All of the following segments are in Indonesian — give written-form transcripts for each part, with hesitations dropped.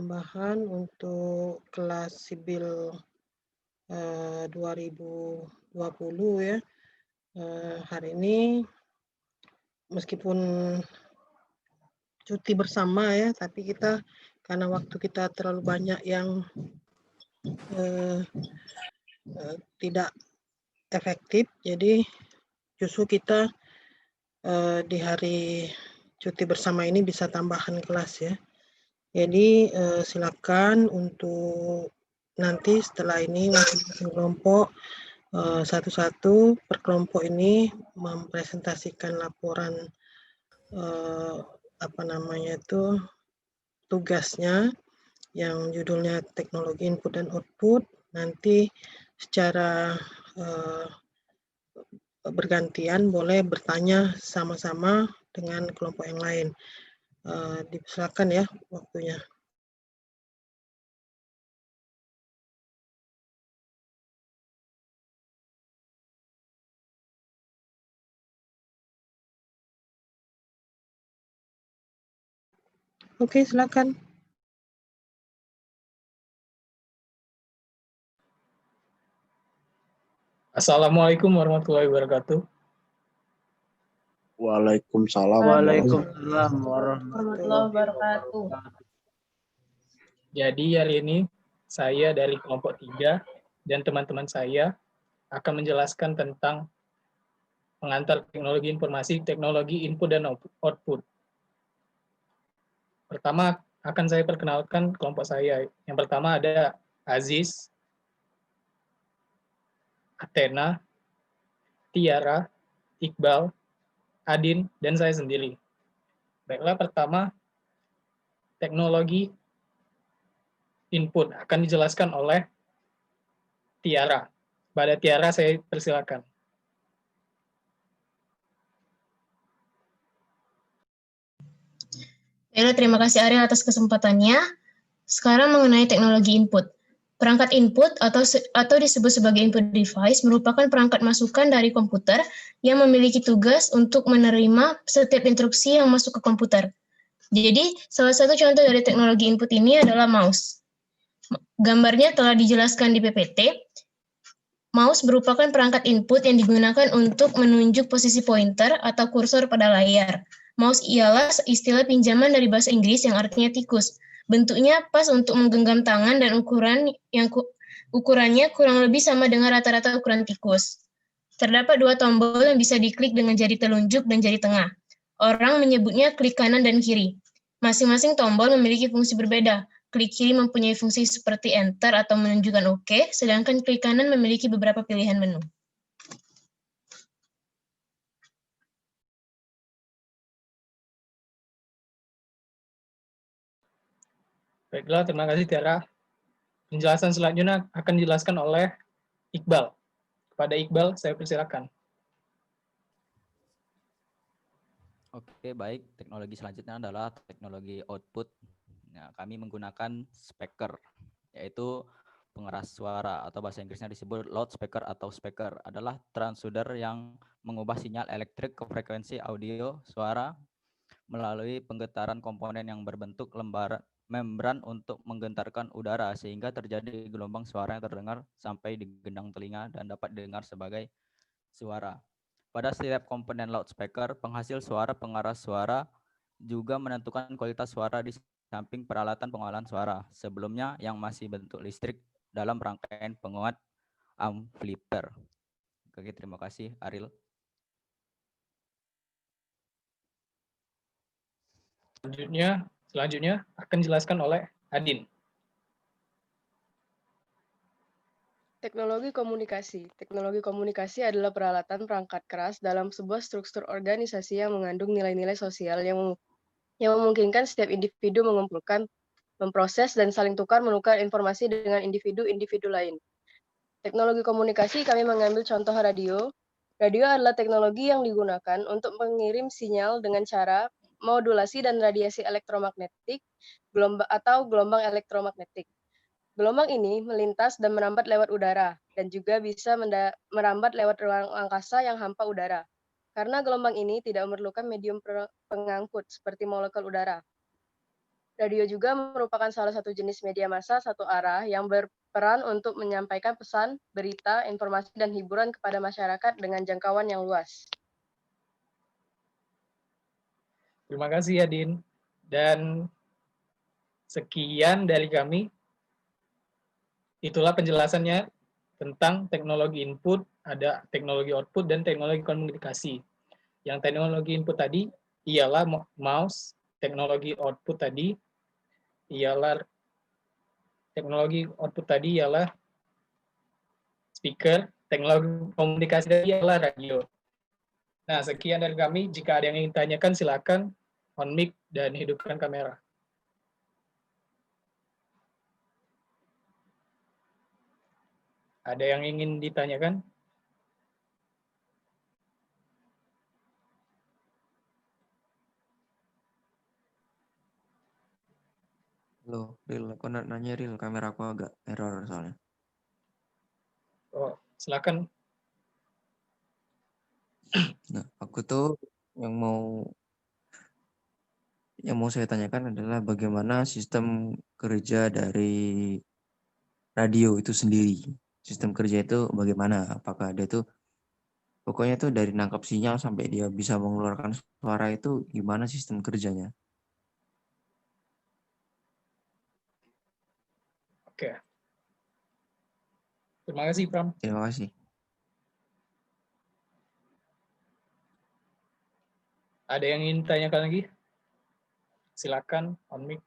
tambahan untuk kelas sipil 2020 ya. Hari ini meskipun cuti bersama ya, tapi kita karena waktu kita terlalu banyak yang tidak efektif, jadi justru kita di hari cuti bersama ini bisa tambahan kelas ya. Jadi silakan untuk nanti setelah ini masing-masing kelompok satu-satu per kelompok ini mempresentasikan laporan tugasnya yang judulnya teknologi input dan output. Nanti secara bergantian boleh bertanya sama-sama dengan kelompok yang lain. Dipersilakan ya waktunya. Oke, silakan. Assalamualaikum warahmatullahi wabarakatuh. Waalaikumsalam. Waalaikumsalam warahmatullahi wabarakatuh. Jadi hari ini saya dari kelompok 3 dan teman-teman saya akan menjelaskan tentang pengantar teknologi informasi, teknologi input dan output. Pertama akan saya perkenalkan kelompok saya. Yang pertama ada Aziz, Athena, Tiara, Iqbal, Adin, dan saya sendiri. Baiklah, pertama teknologi input akan dijelaskan oleh Tiara. Pada Tiara saya persilakan. Baiklah, terima kasih Ariel atas kesempatannya. Sekarang mengenai teknologi input. Perangkat input atau disebut sebagai input device merupakan perangkat masukan dari komputer yang memiliki tugas untuk menerima setiap instruksi yang masuk ke komputer. Jadi, salah satu contoh dari teknologi input ini adalah mouse. Gambarnya telah dijelaskan di PPT. Mouse merupakan perangkat input yang digunakan untuk menunjuk posisi pointer atau kursor pada layar. Mouse ialah istilah pinjaman dari bahasa Inggris yang artinya tikus. Bentuknya pas untuk menggenggam tangan dan ukurannya kurang lebih sama dengan rata-rata ukuran tikus. Terdapat 2 tombol yang bisa diklik dengan jari telunjuk dan jari tengah. Orang menyebutnya klik kanan dan kiri. Masing-masing tombol memiliki fungsi berbeda. Klik kiri mempunyai fungsi seperti enter atau menunjukkan OK, sedangkan klik kanan memiliki beberapa pilihan menu. Baiklah, terima kasih Tiara. Penjelasan selanjutnya akan dijelaskan oleh Iqbal. Kepada Iqbal, saya persilakan. Oke, baik. Teknologi selanjutnya adalah teknologi output. Nah, kami menggunakan speaker, yaitu pengeras suara atau bahasa Inggrisnya disebut loudspeaker atau speaker adalah transducer yang mengubah sinyal elektrik ke frekuensi audio suara melalui penggetaran komponen yang berbentuk membran untuk menggentarkan udara sehingga terjadi gelombang suara yang terdengar sampai di gendang telinga dan dapat didengar sebagai suara. Pada setiap komponen loudspeaker, penghasil suara pengeras suara juga menentukan kualitas suara di samping peralatan pengolahan suara sebelumnya yang masih bentuk listrik dalam rangkaian penguat amplifier. Oke, terima kasih Ariel. Selanjutnya akan dijelaskan oleh Adin. Teknologi komunikasi. Teknologi komunikasi adalah peralatan perangkat keras dalam sebuah struktur organisasi yang mengandung nilai-nilai sosial yang memungkinkan setiap individu mengumpulkan, memproses, dan saling tukar-menukar informasi dengan individu-individu lain. Teknologi komunikasi kami mengambil contoh radio. Radio adalah teknologi yang digunakan untuk mengirim sinyal dengan cara modulasi dan radiasi elektromagnetik atau gelombang elektromagnetik. Gelombang ini melintas dan merambat lewat udara, dan juga bisa merambat lewat ruang angkasa yang hampa udara. Karena gelombang ini tidak memerlukan medium pengangkut seperti molekul udara. Radio juga merupakan salah satu jenis media massa satu arah yang berperan untuk menyampaikan pesan, berita, informasi, dan hiburan kepada masyarakat dengan jangkauan yang luas. Terima kasih ya, Din. Dan sekian dari kami. Itulah penjelasannya tentang teknologi input, ada teknologi output, dan teknologi komunikasi. Yang teknologi input tadi ialah mouse, teknologi output tadi ialah speaker, teknologi komunikasi tadi ialah radio. Nah, sekian dari kami. Jika ada yang ingin tanyakan, silakan on mic dan hidupkan kamera. Ada yang ingin ditanyakan? Halo, Ril, aku nanya Ril, kamera aku agak error soalnya. Oh, silakan. Nah, aku tuh yang mau saya tanyakan adalah bagaimana sistem kerja dari radio itu sendiri. Sistem kerja itu bagaimana? Apakah dia tuh pokoknya tuh dari nangkap sinyal sampai dia bisa mengeluarkan suara itu gimana sistem kerjanya? Oke. Terima kasih, Pram. Terima kasih. Ada yang ingin ditanyakan lagi? Silakan on mic.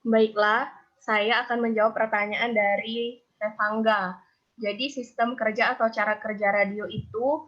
Baiklah, saya akan menjawab pertanyaan dari Tevangga. Jadi sistem kerja atau cara kerja radio itu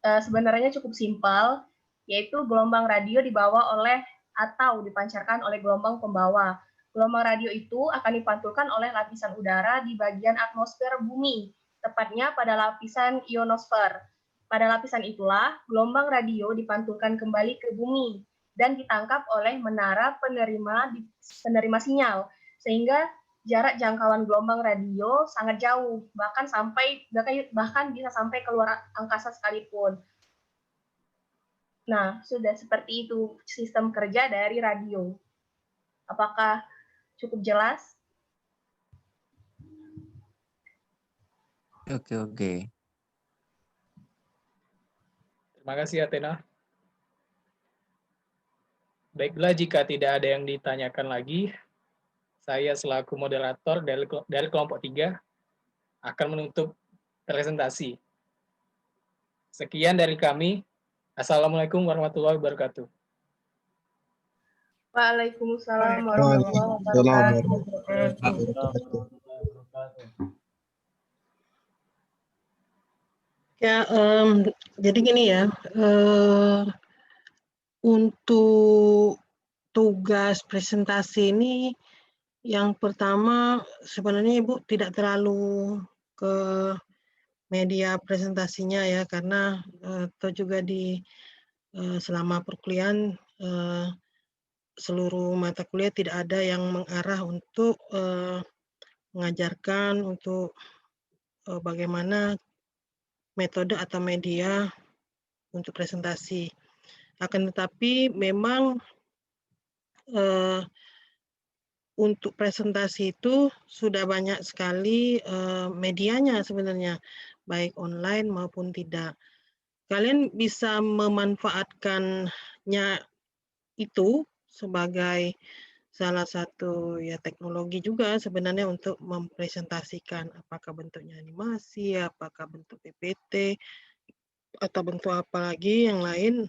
sebenarnya cukup simpel, yaitu gelombang radio dibawa oleh atau dipancarkan oleh gelombang pembawa. Gelombang radio itu akan dipantulkan oleh lapisan udara di bagian atmosfer bumi, tepatnya pada lapisan ionosfer. Pada lapisan itulah, gelombang radio dipantulkan kembali ke bumi dan ditangkap oleh menara penerima sinyal, sehingga jarak jangkauan gelombang radio sangat jauh, bahkan bisa sampai ke luar angkasa sekalipun. Nah, sudah seperti itu sistem kerja dari radio. Apakah cukup jelas? Oke. Terima kasih Athena. Baiklah, jika tidak ada yang ditanyakan lagi, saya selaku moderator dari kelompok 3 akan menutup presentasi. Sekian dari kami. Assalamualaikum warahmatullahi wabarakatuh. Waalaikumsalam warahmatullahi wabarakatuh. Ya, jadi gini ya, untuk tugas presentasi ini yang pertama sebenarnya Ibu tidak terlalu ke media presentasinya ya, karena atau juga di selama perkuliahan seluruh mata kuliah tidak ada yang mengarah untuk mengajarkan untuk bagaimana metode atau media untuk presentasi. Akan tetapi memang untuk presentasi itu sudah banyak sekali medianya sebenarnya, baik online maupun tidak. Kalian bisa memanfaatkannya itu sebagai salah satu ya teknologi juga sebenarnya untuk mempresentasikan apakah bentuknya animasi, apakah bentuk PPT, atau bentuk apa lagi yang lain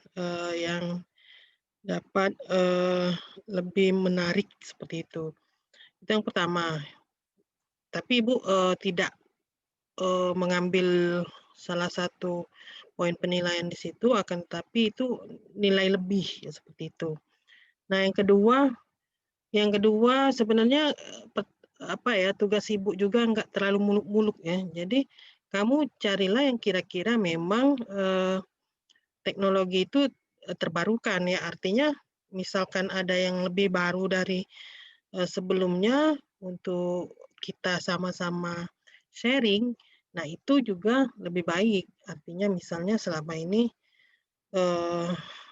yang dapat lebih menarik seperti itu. Itu yang pertama. Tapi Ibu tidak mengambil salah satu poin penilaian di situ, akan tetapi itu nilai lebih ya seperti itu. Nah, yang kedua sebenarnya apa ya, tugas Ibu juga nggak terlalu muluk-muluk ya. Jadi kamu carilah yang kira-kira memang teknologi itu terbarukan ya, artinya misalkan ada yang lebih baru dari sebelumnya untuk kita sama-sama sharing, nah itu juga lebih baik. Artinya misalnya selama ini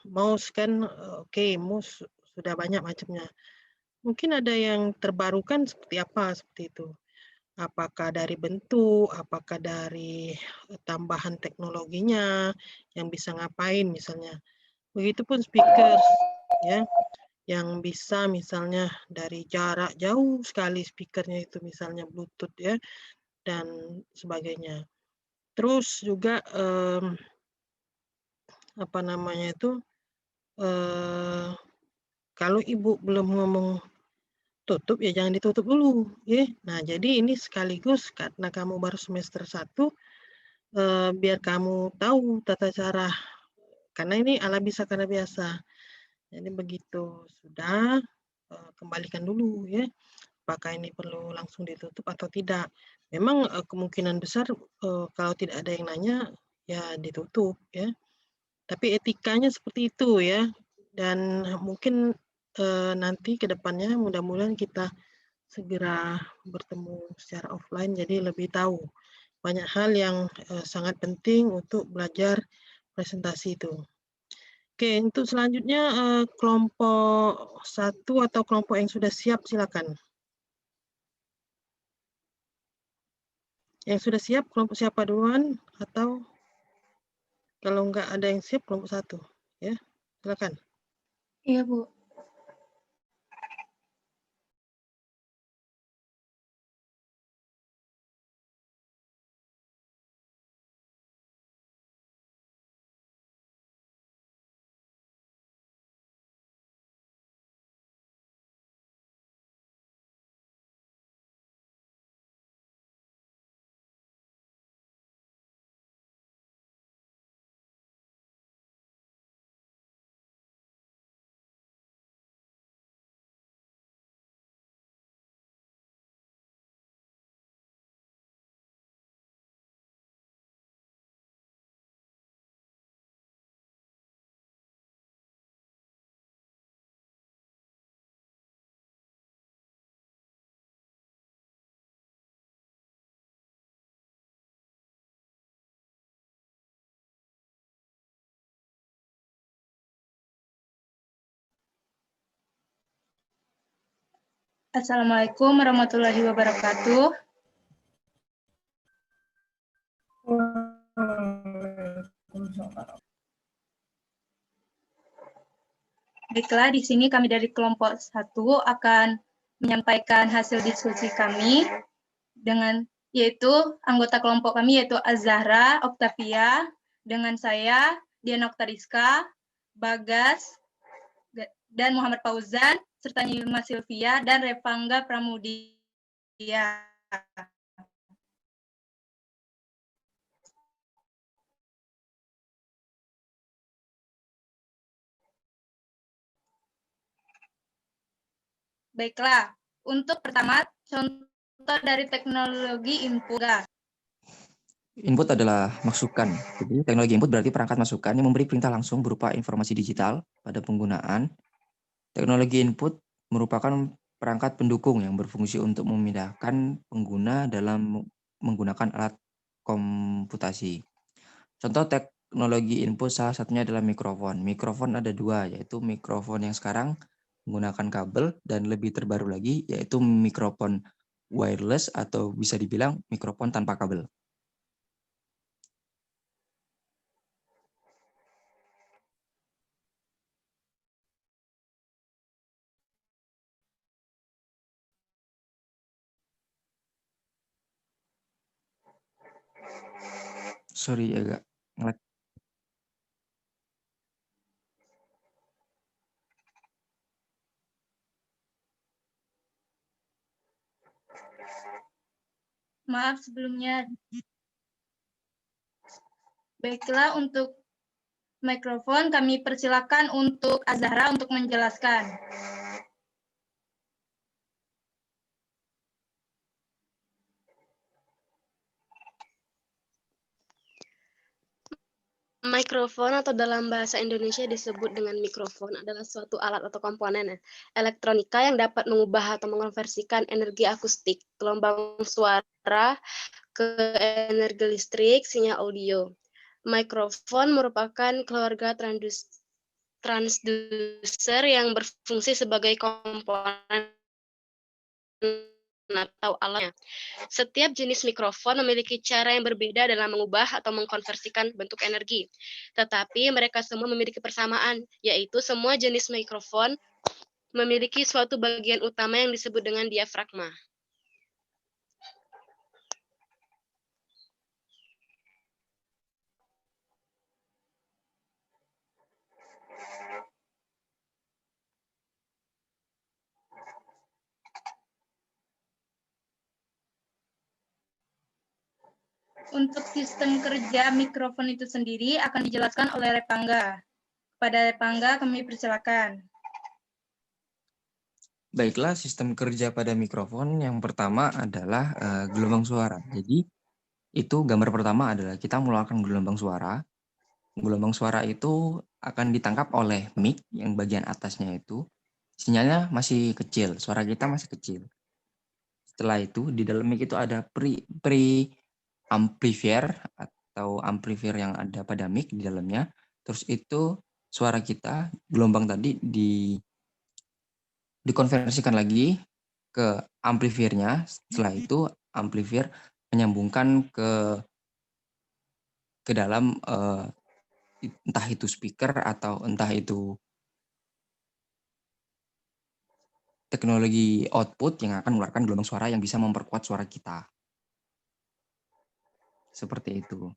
mouse kan oke, mouse sudah banyak macamnya. Mungkin ada yang terbarukan seperti apa seperti itu. Apakah dari bentuk, apakah dari tambahan teknologinya yang bisa ngapain misalnya. Begitupun speaker ya, yang bisa misalnya dari jarak jauh sekali speakernya itu misalnya Bluetooth ya dan sebagainya. Terus juga apa namanya itu kalau Ibu belum ngomong tutup ya jangan ditutup dulu ya. Nah, jadi ini sekaligus karena kamu baru semester 1 biar kamu tahu tata cara karena ini ala bisa karena biasa. Jadi begitu sudah kembalikan dulu ya. Apakah ini perlu langsung ditutup atau tidak. Memang kemungkinan besar kalau tidak ada yang nanya ya ditutup ya. Tapi etikanya seperti itu ya. Dan mungkin nanti ke depannya mudah-mudahan kita segera bertemu secara offline jadi lebih tahu banyak hal yang sangat penting untuk belajar presentasi itu. Oke, untuk selanjutnya kelompok 1 atau kelompok yang sudah siap silakan. Yang sudah siap kelompok siapa duluan atau kalau enggak ada yang siap kelompok 1 ya. Silakan. Iya, Bu. Assalamualaikum warahmatullahi wabarakatuh. Baiklah, di sini kami dari kelompok 1 akan menyampaikan hasil diskusi kami dengan yaitu anggota kelompok kami yaitu Azahra, Oktavia, dengan saya Diana Oktariska, Bagas, dan Muhammad Fauzan, serta Nilma Silvia dan Revangga Pramudia. Baiklah, untuk pertama, contoh dari teknologi input. Input adalah masukan. Jadi teknologi input berarti perangkat masukan yang memberi perintah langsung berupa informasi digital pada penggunaan. Teknologi input merupakan perangkat pendukung yang berfungsi untuk memindahkan pengguna dalam menggunakan alat komputasi. Contoh teknologi input salah satunya adalah mikrofon. Mikrofon ada dua, yaitu mikrofon yang sekarang menggunakan kabel dan lebih terbaru lagi yaitu mikrofon wireless atau bisa dibilang mikrofon tanpa kabel. Sorry agak ngelag. Maaf sebelumnya. Baiklah, untuk mikrofon kami persilakan untuk Azahra untuk menjelaskan. Mikrofon atau dalam bahasa Indonesia disebut dengan mikrofon adalah suatu alat atau komponen elektronika yang dapat mengubah atau mengonversikan energi akustik, gelombang suara, ke energi listrik, sinyal audio. Mikrofon merupakan keluarga transducer yang berfungsi sebagai komponen atau alatnya. Setiap jenis mikrofon memiliki cara yang berbeda dalam mengubah atau mengkonversikan bentuk energi. Tetapi mereka semua memiliki persamaan, yaitu semua jenis mikrofon memiliki suatu bagian utama yang disebut dengan diafragma. Untuk sistem kerja mikrofon itu sendiri akan dijelaskan oleh Revangga. Kepada Revangga kami persilakan. Baiklah, sistem kerja pada mikrofon yang pertama adalah gelombang suara. Jadi itu gambar pertama adalah kita mengeluarkan gelombang suara. Gelombang suara itu akan ditangkap oleh mic yang bagian atasnya itu. Sinyalnya masih kecil, suara kita masih kecil. Setelah itu di dalam mic itu ada amplifier atau amplifier yang ada pada mic di dalamnya. Terus itu suara kita, gelombang tadi dikonversikan lagi ke amplifiernya. Setelah itu amplifier menyambungkan ke dalam entah itu speaker atau entah itu teknologi output yang akan mengeluarkan gelombang suara yang bisa memperkuat suara kita. Seperti itu.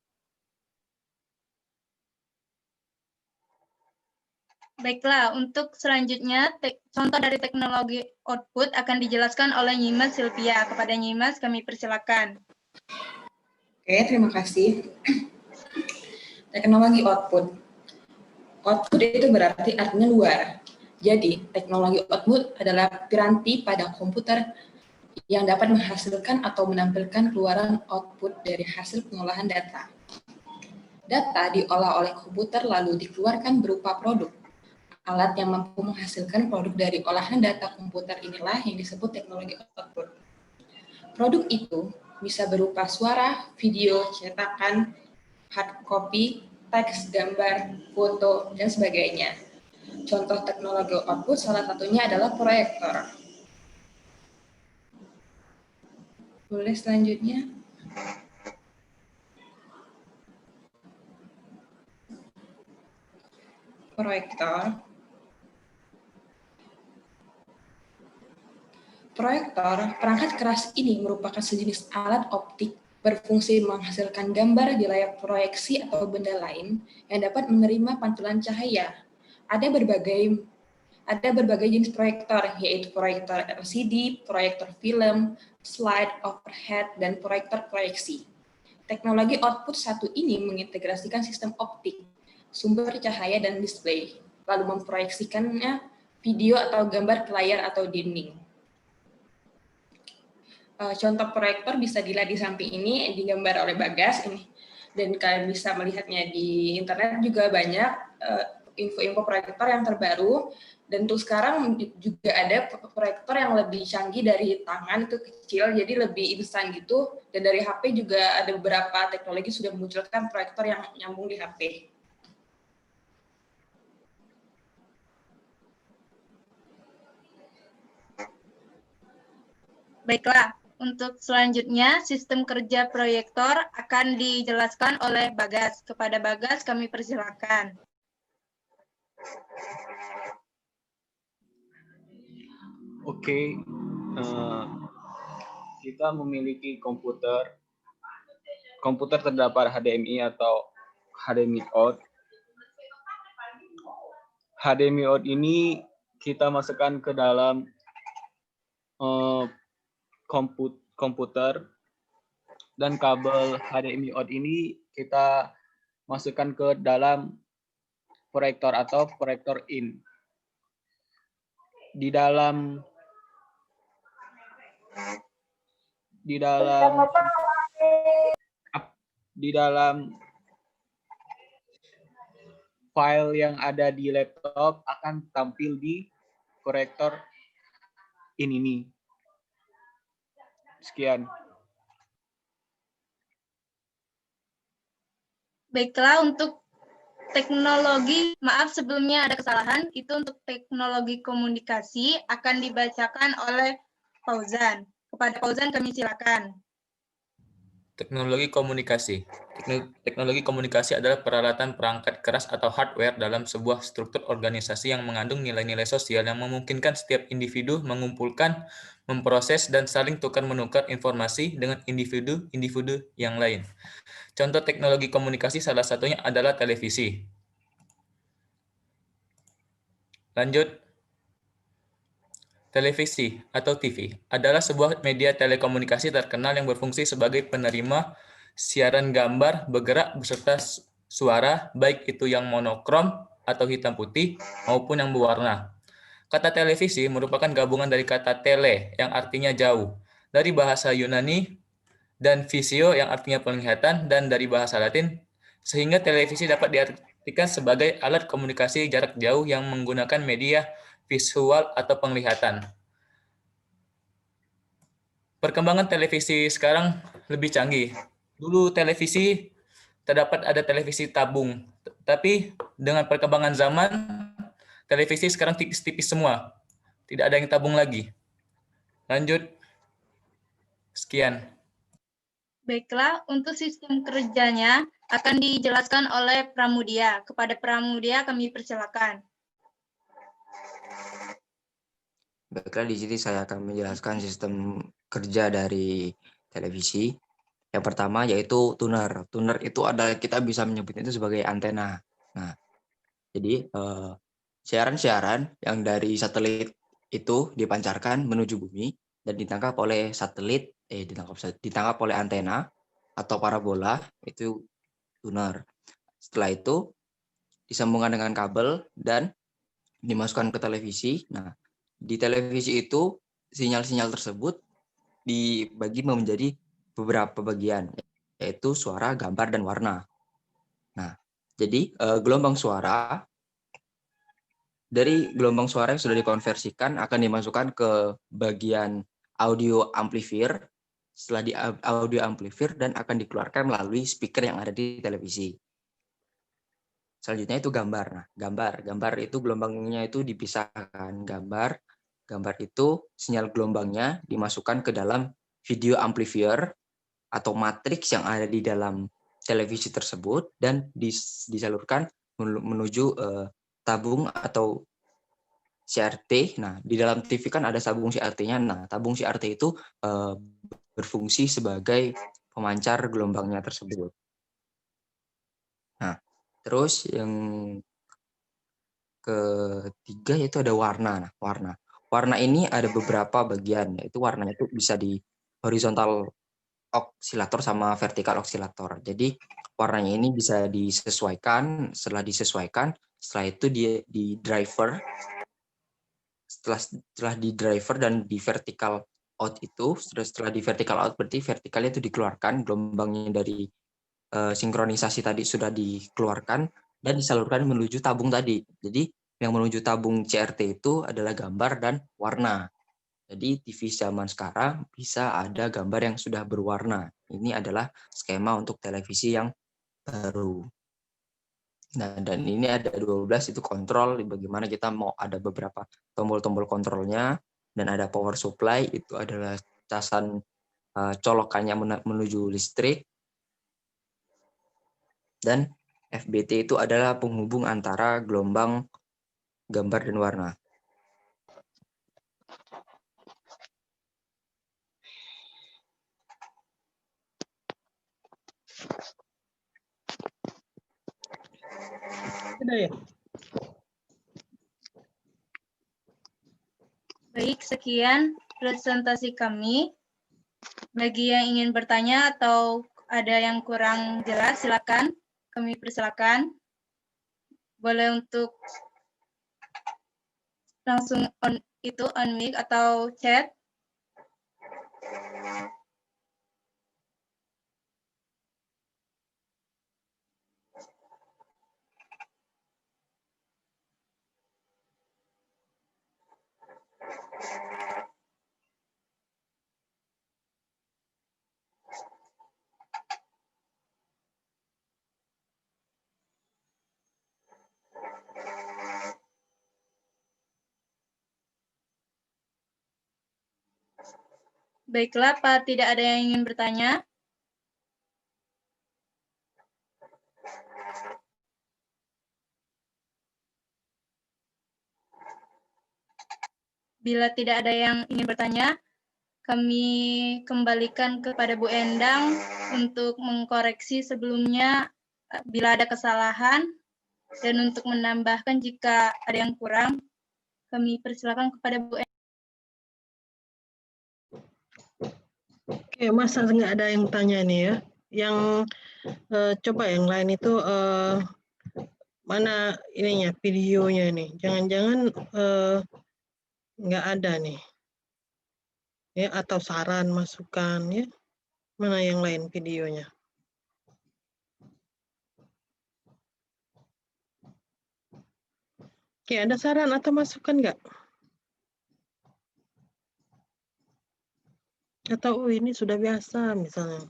Baiklah, untuk selanjutnya contoh dari teknologi output akan dijelaskan oleh Nyimas Silvia. Kepada Nyimas kami persilakan. Oke, terima kasih. Teknologi output. Output itu berarti artinya luar. Jadi, teknologi output adalah piranti pada komputer yang dapat menghasilkan atau menampilkan keluaran output dari hasil pengolahan data. Data diolah oleh komputer lalu dikeluarkan berupa produk. Alat yang mampu menghasilkan produk dari olahan data komputer inilah yang disebut teknologi output. Produk itu bisa berupa suara, video, cetakan, hard copy, teks, gambar, foto, dan sebagainya. Contoh teknologi output salah satunya adalah proyektor. Boleh selanjutnya. Proyektor. Proyektor, perangkat keras ini merupakan sejenis alat optik berfungsi menghasilkan gambar di layar proyeksi atau benda lain yang dapat menerima pantulan cahaya. Ada berbagai jenis proyektor, yaitu proyektor LCD, proyektor film, slide overhead, dan proyektor proyeksi. Teknologi output satu ini mengintegrasikan sistem optik, sumber cahaya, dan display, lalu memproyeksikannya video atau gambar ke layar atau dinding. Contoh proyektor bisa dilihat di samping ini, digambar oleh Bagas ini, dan kalian bisa melihatnya di internet juga banyak info-info proyektor yang terbaru. Dan untuk sekarang juga ada proyektor yang lebih canggih dari tangan, itu kecil, jadi lebih instan gitu. Dan dari HP juga ada beberapa teknologi sudah memunculkan proyektor yang nyambung di HP. Baiklah, untuk selanjutnya sistem kerja proyektor akan dijelaskan oleh Bagas. Kepada Bagas kami persilakan. Oke, kita memiliki komputer. Komputer terdapat HDMI atau HDMI out. HDMI out ini kita masukkan ke dalam komputer, dan kabel HDMI out ini kita masukkan ke dalam proyektor atau proyektor in. Di dalam file yang ada di laptop akan tampil di proyektor ini. Sekian. Baiklah, untuk teknologi, maaf sebelumnya ada kesalahan, itu untuk teknologi komunikasi akan dibacakan oleh Fauzan. Kepada Fauzan kami silakan. Teknologi komunikasi. Teknologi komunikasi adalah peralatan perangkat keras atau hardware dalam sebuah struktur organisasi yang mengandung nilai-nilai sosial yang memungkinkan setiap individu mengumpulkan, memproses, dan saling tukar-menukar informasi dengan individu-individu yang lain. Contoh teknologi komunikasi salah satunya adalah televisi. Lanjut. Televisi atau TV adalah sebuah media telekomunikasi terkenal yang berfungsi sebagai penerima siaran gambar bergerak beserta suara, baik itu yang monokrom atau hitam putih maupun yang berwarna. Kata televisi merupakan gabungan dari kata tele yang artinya jauh, dari bahasa Yunani, dan visio yang artinya penglihatan, dan dari bahasa Latin, sehingga televisi dapat diartikan sebagai alat komunikasi jarak jauh yang menggunakan media visual atau penglihatan. Perkembangan televisi sekarang lebih canggih. Dulu televisi ada televisi tabung, tapi dengan perkembangan zaman, televisi sekarang tipis-tipis semua. Tidak ada yang tabung lagi. Lanjut. Sekian. Baiklah, untuk sistem kerjanya akan dijelaskan oleh Pramudia. Kepada Pramudia kami persilakan. Baiklah, di sini saya akan menjelaskan sistem kerja dari televisi. Yang pertama yaitu tuner. Tuner itu adalah, kita bisa menyebutnya itu sebagai antena. Nah, jadi siaran-siaran yang dari satelit itu dipancarkan menuju bumi dan ditangkap oleh satelit, ditangkap oleh antena atau parabola, itu tuner. Setelah itu disambungkan dengan kabel dan dimasukkan ke televisi. Nah, di televisi itu sinyal-sinyal tersebut dibagi menjadi beberapa bagian, yaitu suara, gambar, dan warna. Nah, jadi gelombang suara, dari gelombang suara yang sudah dikonversikan akan dimasukkan ke bagian audio amplifier, setelah di audio amplifier, dan akan dikeluarkan melalui speaker yang ada di televisi. Selanjutnya itu gambar. Nah, gambar itu gelombangnya itu dipisahkan. Gambar itu sinyal gelombangnya dimasukkan ke dalam video amplifier atau matriks yang ada di dalam televisi tersebut dan disalurkan menuju tabung atau CRT. Nah, di dalam TV kan ada tabung CRT-nya. Nah, tabung CRT itu berfungsi sebagai pemancar gelombangnya tersebut. Nah, terus yang ketiga yaitu ada warna. Nah, warna ini ada beberapa bagian, yaitu warnanya itu bisa di horizontal oksilator sama vertikal oksilator. Jadi warnanya ini bisa disesuaikan. Setelah itu dia di driver. Setelah di driver dan di vertical out itu, setelah di vertical out berarti vertikalnya itu dikeluarkan, gelombangnya dari sinkronisasi tadi sudah dikeluarkan dan disalurkan menuju tabung tadi. Jadi yang menuju tabung CRT itu adalah gambar dan warna. Jadi TV zaman sekarang bisa ada gambar yang sudah berwarna. Ini adalah skema untuk televisi yang baru. Nah, dan ini ada 12 itu kontrol bagaimana kita mau ada beberapa tombol-tombol kontrolnya, dan ada power supply itu adalah casan colokannya menuju listrik, dan FBT itu adalah penghubung antara gelombang, gambar, dan warna. Ada ya? Baik, sekian presentasi kami. Bagi yang ingin bertanya atau ada yang kurang jelas, silakan. Kami persilakan. Boleh untuk langsung on mic atau chat. Baiklah, Pak, tidak ada yang ingin bertanya. Bila tidak ada yang ingin bertanya, kami kembalikan kepada Bu Endang untuk mengkoreksi sebelumnya bila ada kesalahan, dan untuk menambahkan jika ada yang kurang, kami persilakan kepada Bu Endang. Oke, masa nggak ada yang tanya nih ya? Yang coba yang lain itu mana ininya videonya nih? Jangan-jangan nggak ada nih? Ya, atau saran, masukan ya? Mana yang lain videonya? Oke, ada saran atau masukan nggak? Atau ini sudah biasa misalnya.